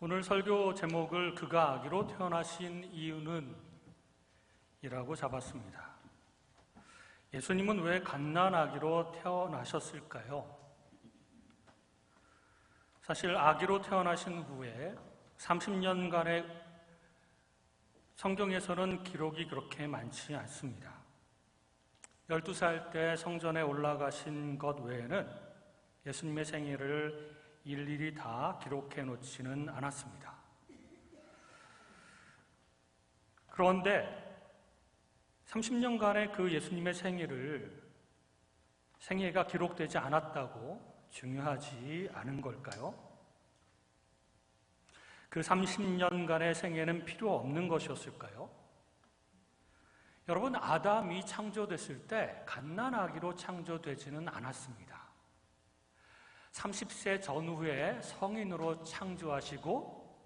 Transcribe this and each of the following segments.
오늘 설교 제목을 그가 아기로 태어나신 이유는 이라고 잡았습니다. 예수님은 왜 갓난 아기로 태어나셨을까요? 사실 아기로 태어나신 후에 30년간의 성경에서는 기록이 그렇게 많지 않습니다. 12살 때 성전에 올라가신 것 외에는 예수님의 생애를 일일이 다 기록해 놓지는 않았습니다. 그런데 30년간의 그 예수님의 생애가 기록되지 않았다고 중요하지 않은 걸까요? 그 30년간의 생애는 필요 없는 것이었을까요? 여러분, 아담이 창조됐을 때 갓난아기로 창조되지는 않았습니다. 30세 전후에 성인으로 창조하시고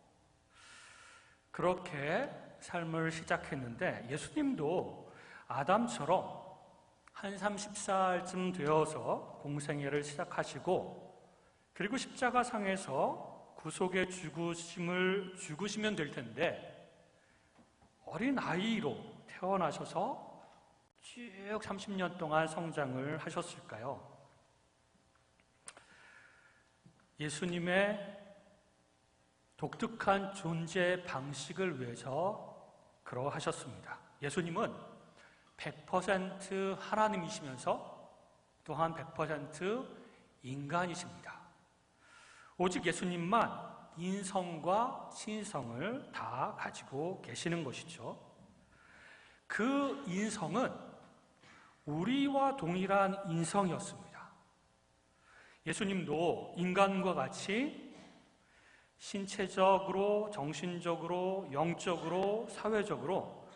그렇게 삶을 시작했는데, 예수님도 아담처럼 한 30살쯤 되어서 공생애를 시작하시고, 그리고 십자가상에서 구속의 죽으시면 될 텐데 어린 아이로 태어나셔서 쭉 30년 동안 성장을 하셨을까요? 예수님의 독특한 존재 방식을 위해서 그러하셨습니다. 예수님은 100% 하나님이시면서 또한 100% 인간이십니다. 오직 예수님만 인성과 신성을 다 가지고 계시는 것이죠. 그 인성은 우리와 동일한 인성이었습니다. 예수님도 인간과 같이 신체적으로, 정신적으로, 영적으로, 사회적으로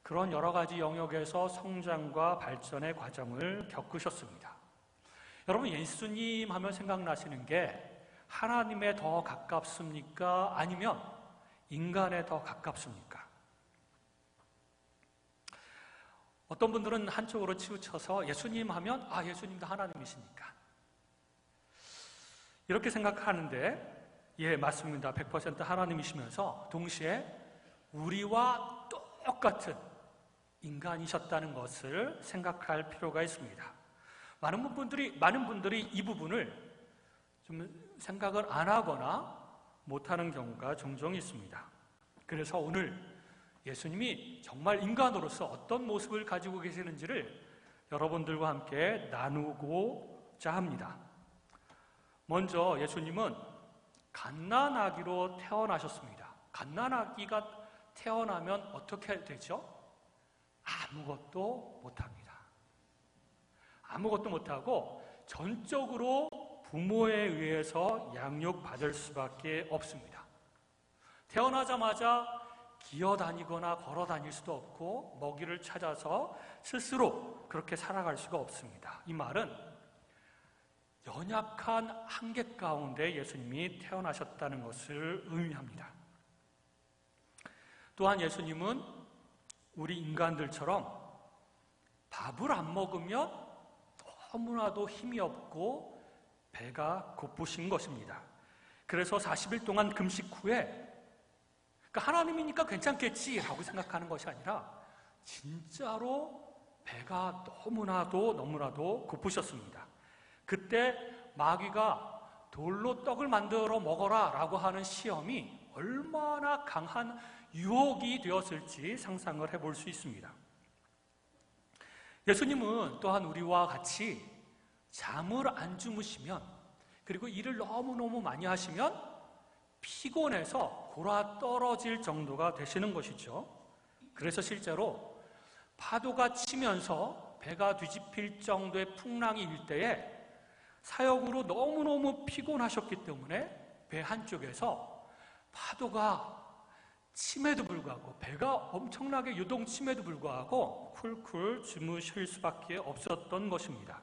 그런 여러 가지 영역에서 성장과 발전의 과정을 겪으셨습니다. 여러분, 예수님 하면 생각나시는 게 하나님에 더 가깝습니까? 아니면 인간에 더 가깝습니까? 어떤 분들은 한쪽으로 치우쳐서 예수님 하면 예수님도 하나님이시니까 이렇게 생각하는데, 예, 맞습니다. 100% 하나님이시면서 동시에 우리와 똑같은 인간이셨다는 것을 생각할 필요가 있습니다. 많은 분들이 이 부분을 좀 생각을 안 하거나 못하는 경우가 종종 있습니다. 그래서 오늘 예수님이 정말 인간으로서 어떤 모습을 가지고 계시는지를 여러분들과 함께 나누고자 합니다. 먼저 예수님은 갓난아기로 태어나셨습니다. 갓난아기가 태어나면 어떻게 되죠? 아무것도 못합니다. 아무것도 못하고 전적으로 부모에 의해서 양육받을 수밖에 없습니다. 태어나자마자 기어다니거나 걸어다닐 수도 없고 먹이를 찾아서 스스로 그렇게 살아갈 수가 없습니다. 이 말은 연약한 한계 가운데 예수님이 태어나셨다는 것을 의미합니다. 또한 예수님은 우리 인간들처럼 밥을 안 먹으면 너무나도 힘이 없고 배가 고프신 것입니다. 그래서 40일 동안 금식 후에 하나님이니까 괜찮겠지라고 생각하는 것이 아니라 진짜로 배가 너무나도 고프셨습니다. 그때 마귀가 돌로 떡을 만들어 먹어라 라고 하는 시험이 얼마나 강한 유혹이 되었을지 상상을 해볼 수 있습니다. 예수님은 또한 우리와 같이 잠을 안 주무시면, 그리고 일을 너무너무 많이 하시면 피곤해서 골아 떨어질 정도가 되시는 것이죠. 그래서 실제로 파도가 치면서 배가 뒤집힐 정도의 풍랑이 일 때에 사역으로 너무너무 피곤하셨기 때문에 배 한쪽에서 파도가 침에도 불구하고, 배가 엄청나게 요동침에도 불구하고 쿨쿨 주무실 수밖에 없었던 것입니다.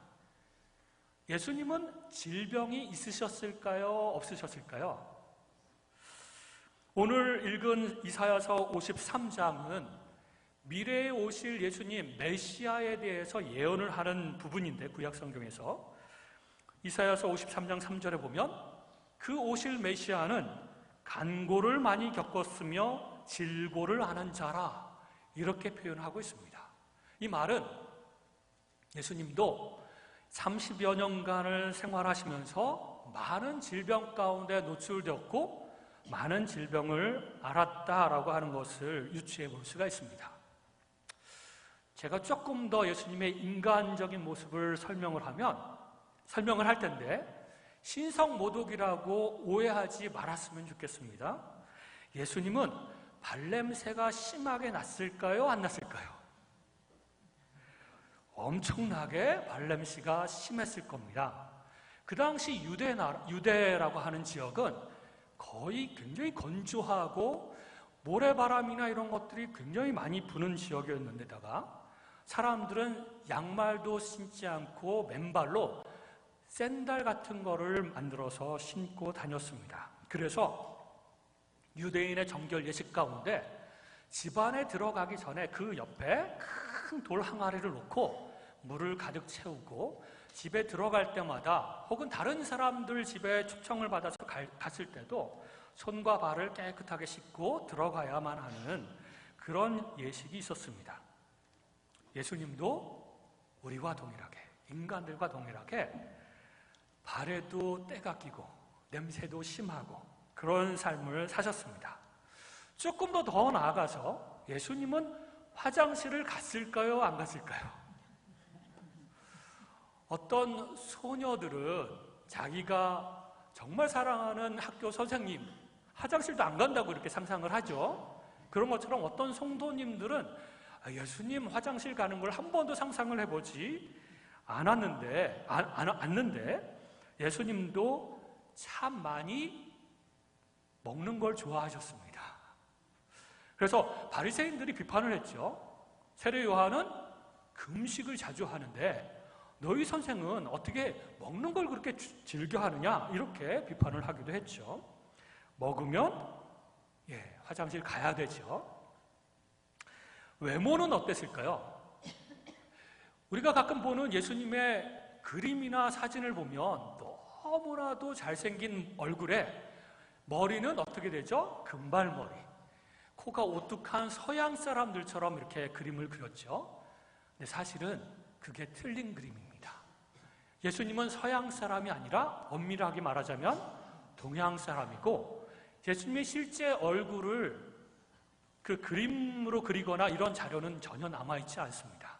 예수님은 질병이 있으셨을까요? 없으셨을까요? 오늘 읽은 이사야서 53장은 미래에 오실 예수님 메시아에 대해서 예언을 하는 부분인데, 구약 성경에서 이사야서 53장 3절에 보면 그 오실 메시아는 간고를 많이 겪었으며 질고를 하는 자라, 이렇게 표현하고 있습니다. 이 말은 예수님도 30여 년간을 생활하시면서 많은 질병 가운데 노출되었고 많은 질병을 앓았다라고 하는 것을 유추해 볼 수가 있습니다. 제가 조금 더 예수님의 인간적인 모습을 설명을 할 텐데 신성모독이라고 오해하지 말았으면 좋겠습니다. 예수님은 발냄새가 심하게 났을까요? 안 났을까요? 엄청나게 발냄새가 심했을 겁니다. 그 당시 유대라고 하는 지역은 거의 굉장히 건조하고 모래바람이나 이런 것들이 굉장히 많이 부는 지역이었는데다가 사람들은 양말도 신지 않고 맨발로 샌들 같은 거를 만들어서 신고 다녔습니다. 그래서 유대인의 정결 예식 가운데 집안에 들어가기 전에 그 옆에 큰 돌 항아리를 놓고 물을 가득 채우고 집에 들어갈 때마다 혹은 다른 사람들 집에 초청을 받아서 갔을 때도 손과 발을 깨끗하게 씻고 들어가야만 하는 그런 예식이 있었습니다. 예수님도 우리와 동일하게, 인간들과 동일하게 발에도 때가 끼고 냄새도 심하고 그런 삶을 사셨습니다. 조금 더 나아가서 예수님은 화장실을 갔을까요? 안 갔을까요? 어떤 소녀들은 자기가 정말 사랑하는 학교 선생님 화장실도 안 간다고 이렇게 상상을 하죠. 그런 것처럼 어떤 성도님들은 예수님 화장실 가는 걸 한 번도 상상을 해보지 않았는데 예수님도 참 많이 먹는 걸 좋아하셨습니다. 그래서 바리새인들이 비판을 했죠. 세례 요한은 금식을 자주 하는데 너희 선생은 어떻게 먹는 걸 그렇게 즐겨하느냐, 이렇게 비판을 하기도 했죠. 먹으면 화장실 가야 되죠. 외모는 어땠을까요? 우리가 가끔 보는 예수님의 그림이나 사진을 보면 너무나도 잘생긴 얼굴에 머리는 어떻게 되죠? 금발머리. 코가 오뚝한 서양 사람들처럼 이렇게 그림을 그렸죠. 근데 사실은 그게 틀린 그림입니다. 예수님은 서양 사람이 아니라 엄밀하게 말하자면 동양 사람이고, 예수님의 실제 얼굴을 그 그림으로 그리거나 이런 자료는 전혀 남아있지 않습니다.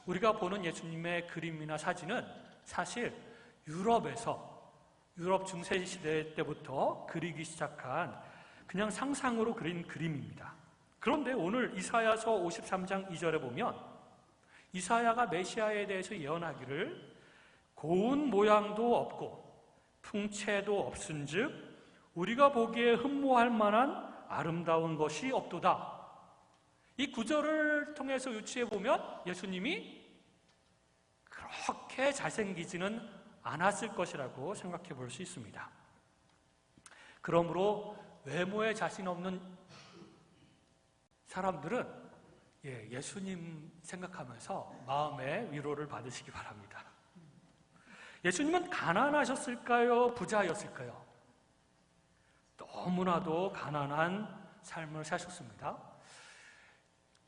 우리가 보는 예수님의 그림이나 사진은 사실 유럽 중세시대 때부터 그리기 시작한 그냥 상상으로 그린 그림입니다. 그런데 오늘 이사야서 53장 2절에 보면 이사야가 메시아에 대해서 예언하기를 고운 모양도 없고 풍채도 없은즉 우리가 보기에 흠모할 만한 아름다운 것이 없도다. 이 구절을 통해서 유추해 보면 예수님이 그렇게 잘생기지는 않았을 것이라고 생각해 볼 수 있습니다. 그러므로 외모에 자신 없는 사람들은 예수님 생각하면서 마음의 위로를 받으시기 바랍니다. 예수님은 가난하셨을까요? 부자였을까요? 너무나도 가난한 삶을 사셨습니다.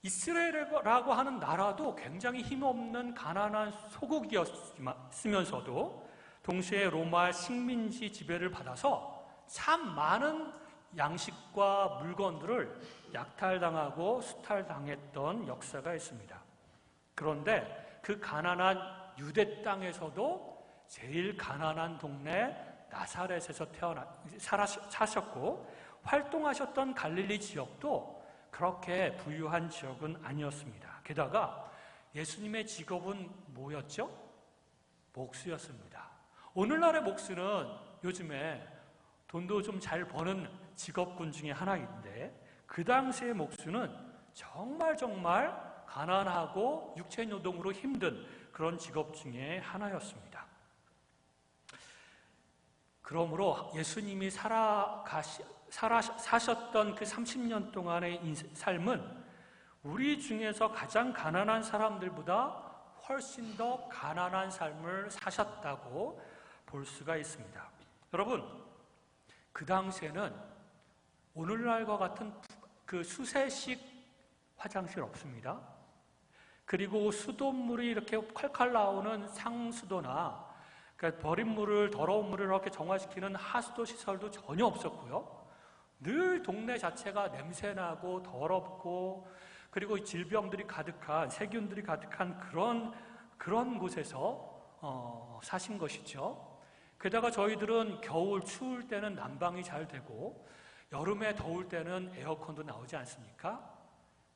이스라엘이라고 하는 나라도 굉장히 힘없는 가난한 소국이었으면서도 동시에 로마 식민지 지배를 받아서 참 많은 양식과 물건들을 약탈당하고 수탈당했던 역사가 있습니다. 그런데 그 가난한 유대 땅에서도 제일 가난한 동네 나사렛에서 사셨고 활동하셨던 갈릴리 지역도 그렇게 부유한 지역은 아니었습니다. 게다가 예수님의 직업은 뭐였죠? 목수였습니다. 오늘날의 목수는 요즘에 돈도 좀 잘 버는 직업군 중에 하나인데 그 당시의 목수는 정말 가난하고 육체노동으로 힘든 그런 직업 중에 하나였습니다. 그러므로 예수님이 사셨던 그 30년 동안의 삶은 우리 중에서 가장 가난한 사람들보다 훨씬 더 가난한 삶을 사셨다고 볼 수가 있습니다. 여러분, 그 당시에는 오늘날과 같은 그 수세식 화장실 없습니다. 그리고 수돗물이 이렇게 콸콸 나오는 상수도나 그러니까 버린 물을, 더러운 물을 이렇게 정화시키는 하수도 시설도 전혀 없었고요. 늘 동네 자체가 냄새나고 더럽고 그리고 질병들이 가득한, 세균들이 가득한 그런 곳에서 사신 것이죠. 게다가 저희들은 겨울 추울 때는 난방이 잘 되고 여름에 더울 때는 에어컨도 나오지 않습니까?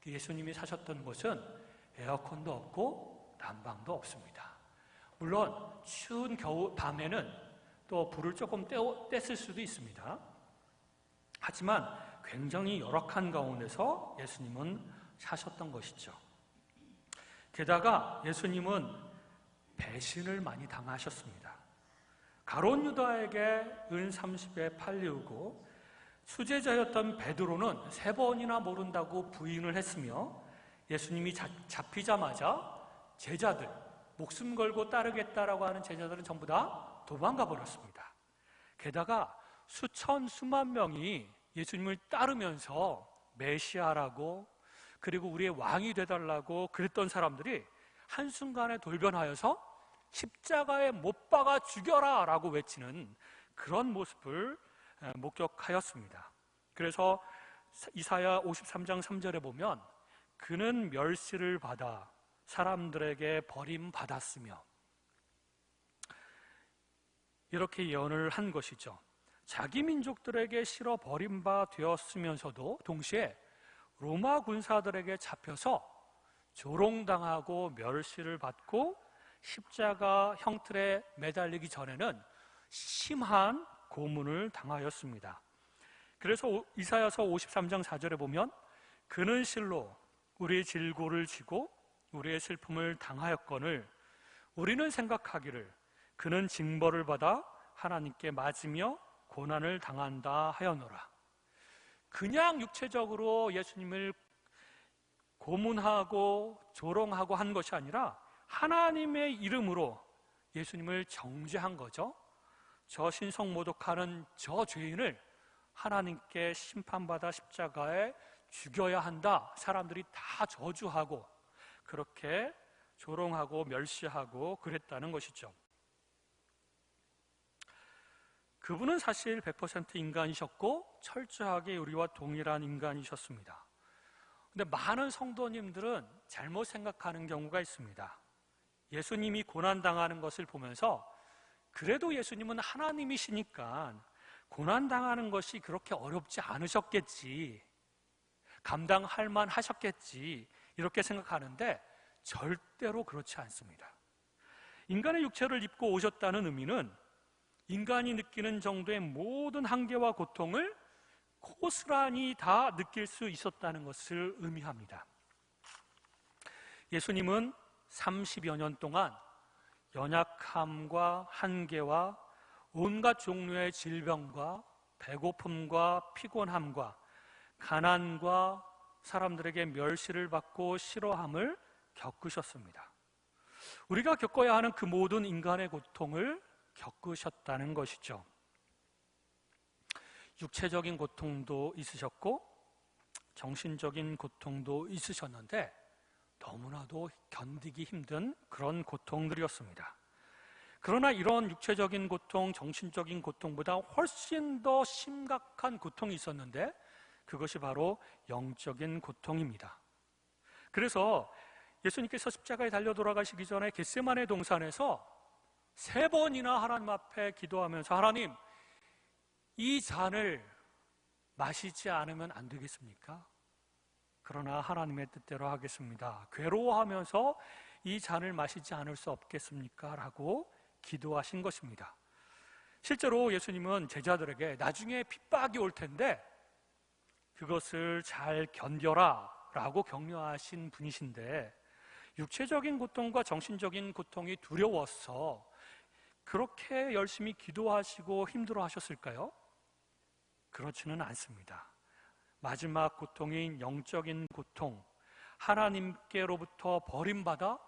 예수님이 사셨던 곳은 에어컨도 없고 난방도 없습니다. 물론 추운 겨울 밤에는 또 불을 조금 뗐을 수도 있습니다. 하지만 굉장히 열악한 가운데서 예수님은 사셨던 것이죠. 게다가 예수님은 배신을 많이 당하셨습니다. 가룟 유다에게 은 30에 팔리우고 수제자였던 베드로는 3번이나 모른다고 부인을 했으며 예수님이 잡히자마자 제자들, 목숨 걸고 따르겠다라고 하는 제자들은 전부 다 도망가 버렸습니다. 게다가 수만 명이 예수님을 따르면서 메시아라고 그리고 우리의 왕이 되달라고 그랬던 사람들이 한순간에 돌변하여서 십자가에 못 박아 죽여라 라고 외치는 그런 모습을 목격하였습니다. 그래서 이사야 53장 3절에 보면 그는 멸시를 받아 사람들에게 버림받았으며 이렇게 예언을 한 것이죠. 자기 민족들에게 실어 버림바 되었으면서도 동시에 로마 군사들에게 잡혀서 조롱당하고 멸시를 받고 십자가 형틀에 매달리기 전에는 심한 고문을 당하였습니다. 그래서 이사야서 53장 4절에 보면 그는 실로 우리의 질고를 지고 우리의 슬픔을 당하였거늘 우리는 생각하기를 그는 징벌을 받아 하나님께 맞으며 고난을 당한다 하였노라. 그냥 육체적으로 예수님을 고문하고 조롱하고 한 것이 아니라 하나님의 이름으로 예수님을 정죄한 거죠. 저 신성모독하는 저 죄인을 하나님께 심판받아 십자가에 죽여야 한다. 사람들이 다 저주하고 그렇게 조롱하고 멸시하고 그랬다는 것이죠. 그분은 사실 100% 인간이셨고 철저하게 우리와 동일한 인간이셨습니다. 근데 많은 성도님들은 잘못 생각하는 경우가 있습니다. 예수님이 고난당하는 것을 보면서 그래도 예수님은 하나님이시니까 고난당하는 것이 그렇게 어렵지 않으셨겠지, 감당할 만 하셨겠지 이렇게 생각하는데 절대로 그렇지 않습니다. 인간의 육체를 입고 오셨다는 의미는 인간이 느끼는 정도의 모든 한계와 고통을 고스란히 다 느낄 수 있었다는 것을 의미합니다. 예수님은 30여 년 동안 연약함과 한계와 온갖 종류의 질병과 배고픔과 피곤함과 가난과 사람들에게 멸시를 받고 싫어함을 겪으셨습니다. 우리가 겪어야 하는 그 모든 인간의 고통을 겪으셨다는 것이죠. 육체적인 고통도 있으셨고 정신적인 고통도 있으셨는데 너무나도 견디기 힘든 그런 고통들이었습니다. 그러나 이런 육체적인 고통, 정신적인 고통보다 훨씬 더 심각한 고통이 있었는데 그것이 바로 영적인 고통입니다. 그래서 예수님께서 십자가에 달려 돌아가시기 전에 겟세마네 동산에서 3번이나 하나님 앞에 기도하면서 하나님, 이 잔을 마시지 않으면 안 되겠습니까? 그러나 하나님의 뜻대로 하겠습니다. 괴로워하면서 이 잔을 마시지 않을 수 없겠습니까? 라고 기도하신 것입니다. 실제로 예수님은 제자들에게 나중에 핍박이 올 텐데 그것을 잘 견뎌라 라고 격려하신 분이신데 육체적인 고통과 정신적인 고통이 두려워서 그렇게 열심히 기도하시고 힘들어하셨을까요? 그렇지는 않습니다. 마지막 고통인 영적인 고통, 하나님께로부터 버림받아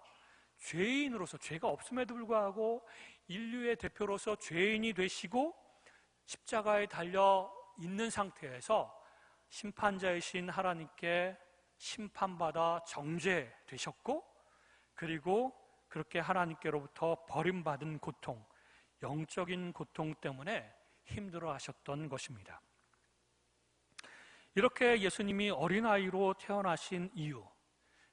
죄인으로서, 죄가 없음에도 불구하고 인류의 대표로서 죄인이 되시고 십자가에 달려 있는 상태에서 심판자이신 하나님께 심판받아 정죄되셨고, 그리고 그렇게 하나님께로부터 버림받은 고통, 영적인 고통 때문에 힘들어 하셨던 것입니다. 이렇게 예수님이 어린아이로 태어나신 이유,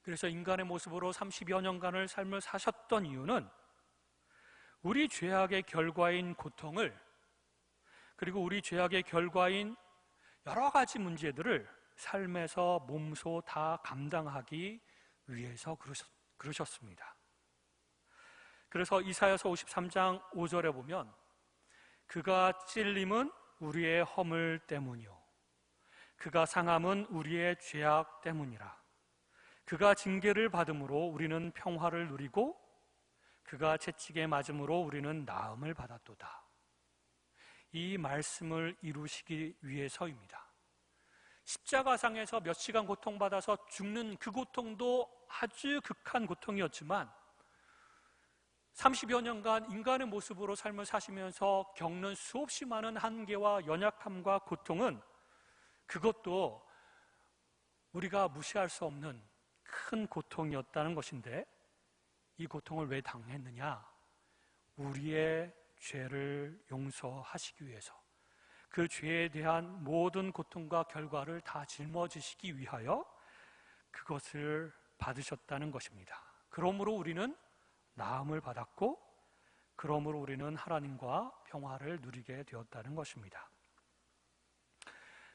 그래서 인간의 모습으로 30여 년간을 삶을 사셨던 이유는 우리 죄악의 결과인 고통을, 그리고 우리 죄악의 결과인 여러 가지 문제들을 삶에서 몸소 다 감당하기 위해서 그러셨습니다. 그래서 이사야서 53장 5절에 보면 그가 찔림은 우리의 허물 때문이요 그가 상함은 우리의 죄악 때문이라. 그가 징계를 받음으로 우리는 평화를 누리고 그가 채찍에 맞음으로 우리는 나음을 받았도다. 이 말씀을 이루시기 위해서입니다. 십자가상에서 몇 시간 고통받아서 죽는 그 고통도 아주 극한 고통이었지만 30여 년간 인간의 모습으로 삶을 사시면서 겪는 수없이 많은 한계와 연약함과 고통은 그것도 우리가 무시할 수 없는 큰 고통이었다는 것인데, 이 고통을 왜 당했느냐? 우리의 죄를 용서하시기 위해서, 그 죄에 대한 모든 고통과 결과를 다 짊어지시기 위하여 그것을 받으셨다는 것입니다. 그러므로 우리는 나음을 받았고, 그러므로 우리는 하나님과 평화를 누리게 되었다는 것입니다.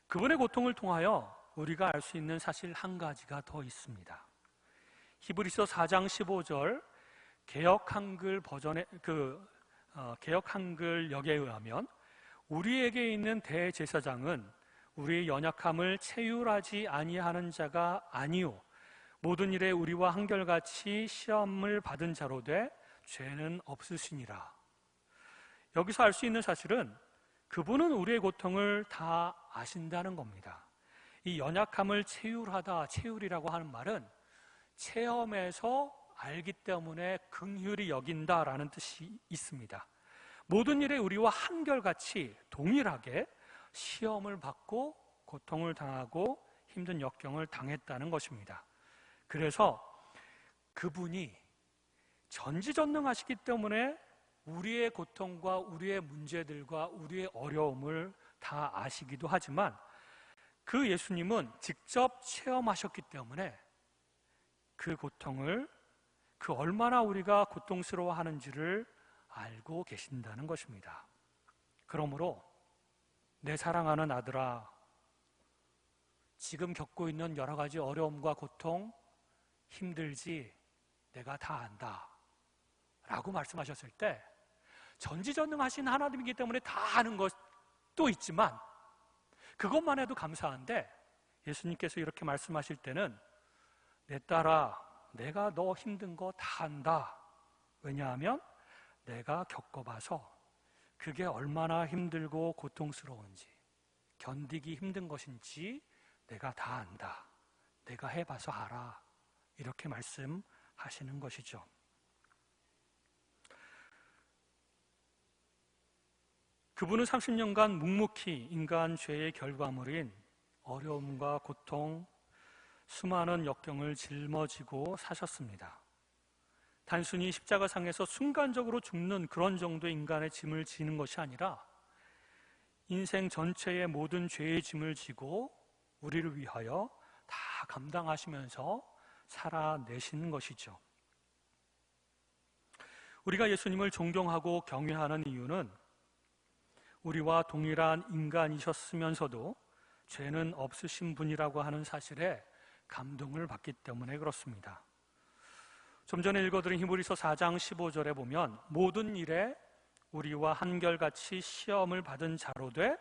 그분의 고통을 통하여 우리가 알 수 있는 사실 한 가지가 더 있습니다. 히브리서 4장 15절 개역 한글 버전의 개역 한글역에 의하면 우리에게 있는 대제사장은 우리의 연약함을 체휼하지 아니하는 자가 아니요 모든 일에 우리와 한결같이 시험을 받은 자로 돼 죄는 없으시니라. 여기서 알 수 있는 사실은 그분은 우리의 고통을 다 아신다는 겁니다. 이 연약함을 체휼하다, 체휼이라고 하는 말은 체험에서 알기 때문에 긍휼히 여긴다라는 뜻이 있습니다. 모든 일에 우리와 한결같이 동일하게 시험을 받고 고통을 당하고 힘든 역경을 당했다는 것입니다. 그래서 그분이 전지전능하시기 때문에 우리의 고통과 우리의 문제들과 우리의 어려움을 다 아시기도 하지만 그 예수님은 직접 체험하셨기 때문에 그 고통을, 그 얼마나 우리가 고통스러워하는지를 알고 계신다는 것입니다. 그러므로 내 사랑하는 아들아, 지금 겪고 있는 여러 가지 어려움과 고통, 힘들지 내가 다 안다 라고 말씀하셨을 때, 전지전능하신 하나님이기 때문에 다 아는 것도 있지만 그것만 해도 감사한데, 예수님께서 이렇게 말씀하실 때는 내 딸아, 내가 너 힘든 거 다 안다. 왜냐하면 내가 겪어봐서 그게 얼마나 힘들고 고통스러운지, 견디기 힘든 것인지 내가 다 안다. 내가 해봐서 알아. 이렇게 말씀하시는 것이죠. 그분은 30년간 묵묵히 인간 죄의 결과물인 어려움과 고통, 수많은 역경을 짊어지고 사셨습니다. 단순히 십자가상에서 순간적으로 죽는 그런 정도의 인간의 짐을 지는 것이 아니라 인생 전체의 모든 죄의 짐을 지고 우리를 위하여 다 감당하시면서 살아내시는 것이죠. 우리가 예수님을 존경하고 경외하는 이유는 우리와 동일한 인간이셨으면서도 죄는 없으신 분이라고 하는 사실에 감동을 받기 때문에 그렇습니다. 좀 전에 읽어드린 히브리서 4장 15절에 보면 모든 일에 우리와 한결같이 시험을 받은 자로 돼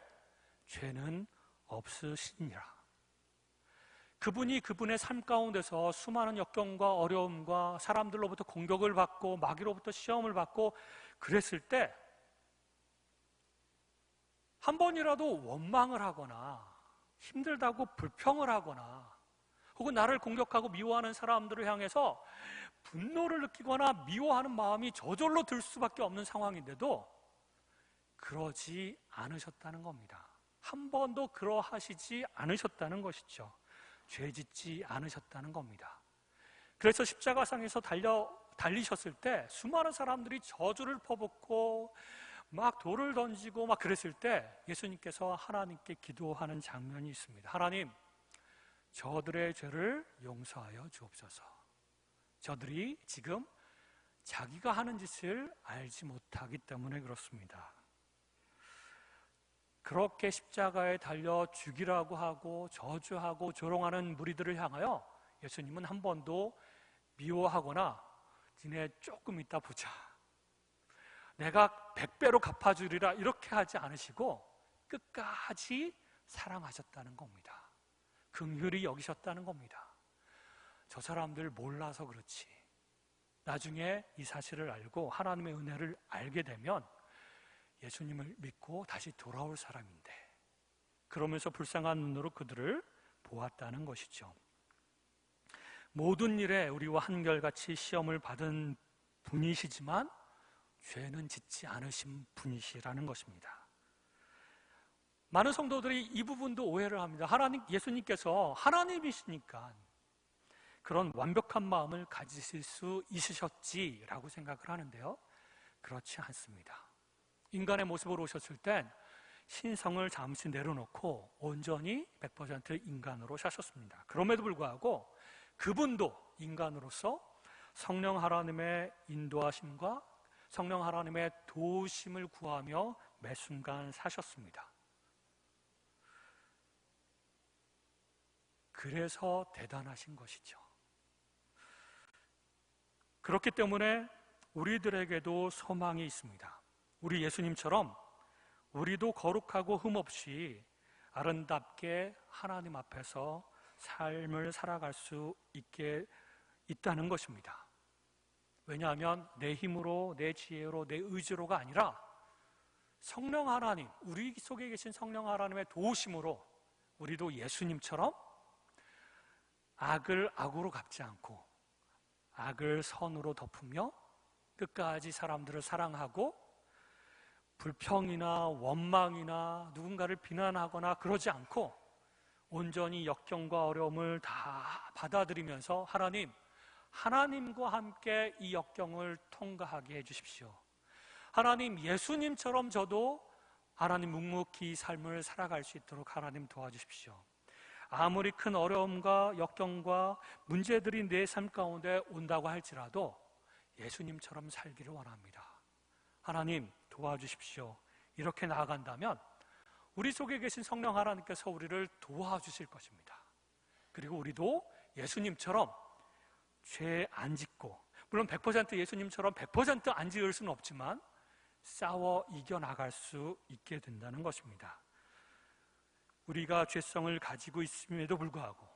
죄는 없으시니라. 그분이 그분의 삶 가운데서 수많은 역경과 어려움과 사람들로부터 공격을 받고 마귀로부터 시험을 받고 그랬을 때 한 번이라도 원망을 하거나 힘들다고 불평을 하거나 혹은 나를 공격하고 미워하는 사람들을 향해서 분노를 느끼거나 미워하는 마음이 저절로 들 수밖에 없는 상황인데도 그러지 않으셨다는 겁니다. 한 번도 그러하시지 않으셨다는 것이죠. 죄 짓지 않으셨다는 겁니다. 그래서 십자가상에서 달리셨을 때 수많은 사람들이 저주를 퍼붓고 막 돌을 던지고 막 그랬을 때 예수님께서 하나님께 기도하는 장면이 있습니다. 하나님, 저들의 죄를 용서하여 주옵소서. 저들이 지금 자기가 하는 짓을 알지 못하기 때문에 그렇습니다. 그렇게 십자가에 달려 죽이라고 하고 저주하고 조롱하는 무리들을 향하여 예수님은 한 번도 미워하거나 니네 조금 이따 보자, 내가 100배로 갚아주리라, 이렇게 하지 않으시고 끝까지 사랑하셨다는 겁니다. 긍휼히 여기셨다는 겁니다. 저 사람들 몰라서 그렇지, 나중에 이 사실을 알고 하나님의 은혜를 알게 되면 예수님을 믿고 다시 돌아올 사람인데, 그러면서 불쌍한 눈으로 그들을 보았다는 것이죠. 모든 일에 우리와 한결같이 시험을 받은 분이시지만 죄는 짓지 않으신 분이시라는 것입니다. 많은 성도들이 이 부분도 오해를 합니다. 예수님께서 하나님이시니까 그런 완벽한 마음을 가지실 수 있으셨지라고 생각을 하는데요, 그렇지 않습니다. 인간의 모습으로 오셨을 땐 신성을 잠시 내려놓고 온전히 100% 인간으로 사셨습니다. 그럼에도 불구하고 그분도 인간으로서 성령 하나님의 인도하심과 성령 하나님의 도우심을 구하며 매 순간 사셨습니다. 그래서 대단하신 것이죠. 그렇기 때문에 우리들에게도 소망이 있습니다. 우리 예수님처럼 우리도 거룩하고 흠없이 아름답게 하나님 앞에서 삶을 살아갈 수 있다는 것입니다. 왜냐하면 내 힘으로, 내 지혜로, 내 의지로가 아니라 성령 하나님, 우리 속에 계신 성령 하나님의 도우심으로 우리도 예수님처럼 악을 악으로 갚지 않고 악을 선으로 덮으며 끝까지 사람들을 사랑하고 불평이나 원망이나 누군가를 비난하거나 그러지 않고 온전히 역경과 어려움을 다 받아들이면서 하나님과 함께 이 역경을 통과하게 해주십시오. 하나님, 예수님처럼 저도 하나님 묵묵히 이 삶을 살아갈 수 있도록 하나님 도와주십시오. 아무리 큰 어려움과 역경과 문제들이 내 삶 가운데 온다고 할지라도 예수님처럼 살기를 원합니다. 하나님 도와주십시오. 이렇게 나아간다면 우리 속에 계신 성령 하나님께서 우리를 도와주실 것입니다. 그리고 우리도 예수님처럼 죄 안 짓고, 물론 100% 예수님처럼 100% 안 지을 수는 없지만 싸워 이겨나갈 수 있게 된다는 것입니다. 우리가 죄성을 가지고 있음에도 불구하고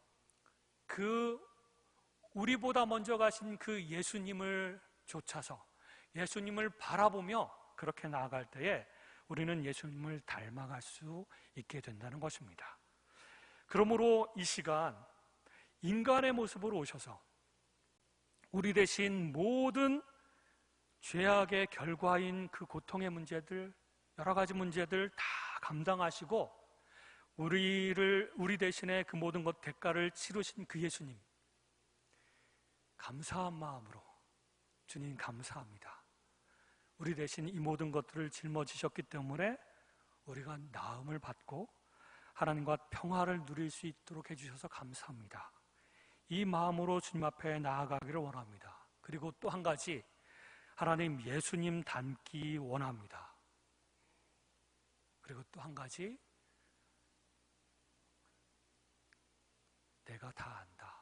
우리보다 먼저 가신 그 예수님을 쫓아서 예수님을 바라보며 그렇게 나아갈 때에 우리는 예수님을 닮아갈 수 있게 된다는 것입니다. 그러므로 이 시간 인간의 모습으로 오셔서 우리 대신 모든 죄악의 결과인 그 고통의 문제들, 여러 가지 문제들 다 감당하시고 우리 대신에 그 모든 것 대가를 치르신 그 예수님, 감사한 마음으로 주님 감사합니다. 우리 대신 이 모든 것들을 짊어지셨기 때문에 우리가 나음을 받고 하나님과 평화를 누릴 수 있도록 해주셔서 감사합니다. 이 마음으로 주님 앞에 나아가기를 원합니다. 그리고 또 한 가지, 하나님 예수님 닮기 원합니다. 그리고 또 한 가지, 내가 다 안다.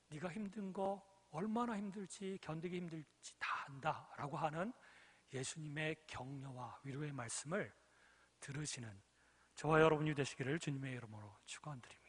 네가 힘든 거 얼마나 힘들지, 견디기 힘들지 다 안다 라고 하는 예수님의 격려와 위로의 말씀을 들으시는 저와 여러분이 되시기를 주님의 이름으로 축원드립니다.